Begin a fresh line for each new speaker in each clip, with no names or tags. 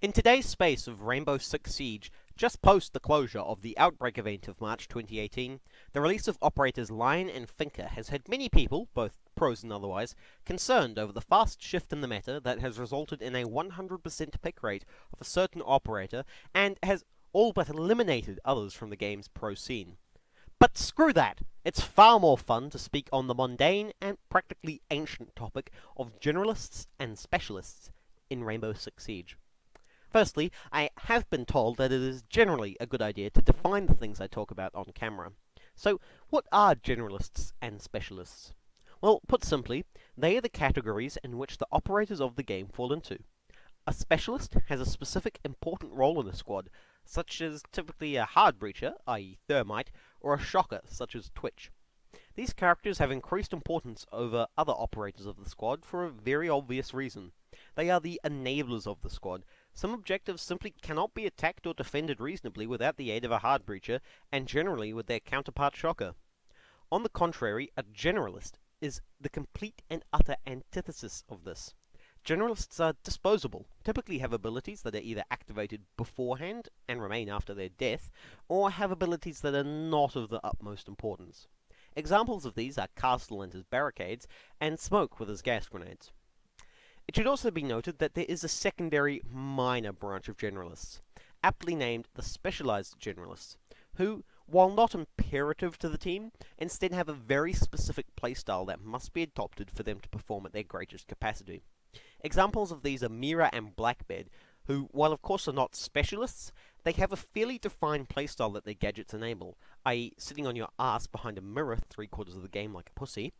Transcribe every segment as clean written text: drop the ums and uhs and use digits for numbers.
In today's space of Rainbow Six Siege, just post the closure of the Outbreak event of March 2018, the release of operators Lion and Finker has had many people, both pros and otherwise, concerned over the fast shift in the meta that has resulted in a 100% pick rate of a certain operator and has all but eliminated others from the game's pro scene. But screw that! It's far more fun to speak on the mundane and practically ancient topic of generalists and specialists in Rainbow Six Siege. Firstly, I have been told that it is generally a good idea to define the things I talk about on camera. So, what are generalists and specialists? Well, put simply, they are the categories in which the operators of the game fall into. A specialist has a specific important role in a squad, such as typically a hard breacher, i.e. Thermite, or a shocker, such as Twitch. These characters have increased importance over other operators of the squad for a very obvious reason. They are the enablers of the squad. Some objectives simply cannot be attacked or defended reasonably without the aid of a hard breacher, and generally with their counterpart shocker. On the contrary, a generalist is the complete and utter antithesis of this. Generalists are disposable, typically have abilities that are either activated beforehand and remain after their death, or have abilities that are not of the utmost importance. Examples of these are Castle and his barricades, and Smoke with his gas grenades. It should also be noted that there is a secondary, minor branch of generalists, aptly named the Specialized Generalists, who, while not imperative to the team, instead have a very specific playstyle that must be adopted for them to perform at their greatest capacity. Examples of these are Mira and Blackbeard, who, while of course are not specialists, they have a fairly defined playstyle that their gadgets enable, i.e. sitting on your ass behind a mirror 3/4 of the game like a pussy,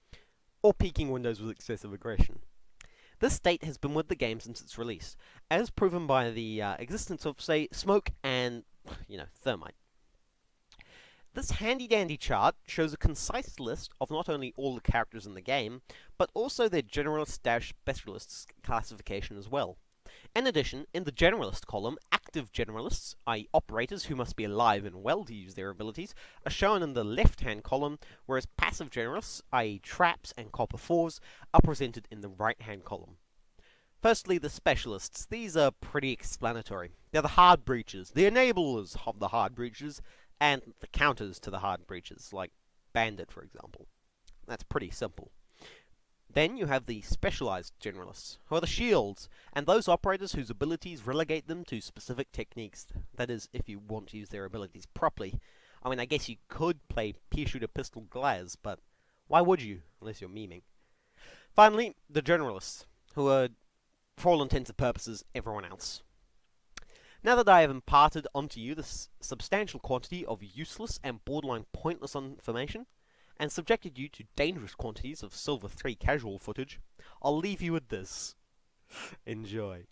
or peeking windows with excessive aggression. This state has been with the game since its release, as proven by the existence of, say, Smoke and, Thermite. This handy-dandy chart shows a concise list of not only all the characters in the game, but also their generalist-specialists classification as well. In addition, in the generalist column, active generalists, i.e. operators who must be alive and well to use their abilities, are shown in the left-hand column, whereas passive generalists, i.e. traps and copper 4s, are presented in the right-hand column. Firstly, the specialists. These are pretty explanatory. They're the hard breaches, the enablers of the hard breaches, and the counters to the hard breaches, like Bandit, for example. That's pretty simple. Then you have the specialized generalists, who are the shields, and those operators whose abilities relegate them to specific techniques. That is, if you want to use their abilities properly. I mean, I guess you could play pea shooter pistol Glaz, but why would you, unless you're memeing? Finally, the generalists, who are, for all intents and purposes, everyone else. Now that I have imparted onto you this substantial quantity of useless and borderline pointless information, and subjected you to dangerous quantities of Silver 3 casual footage, I'll leave you with this. Enjoy.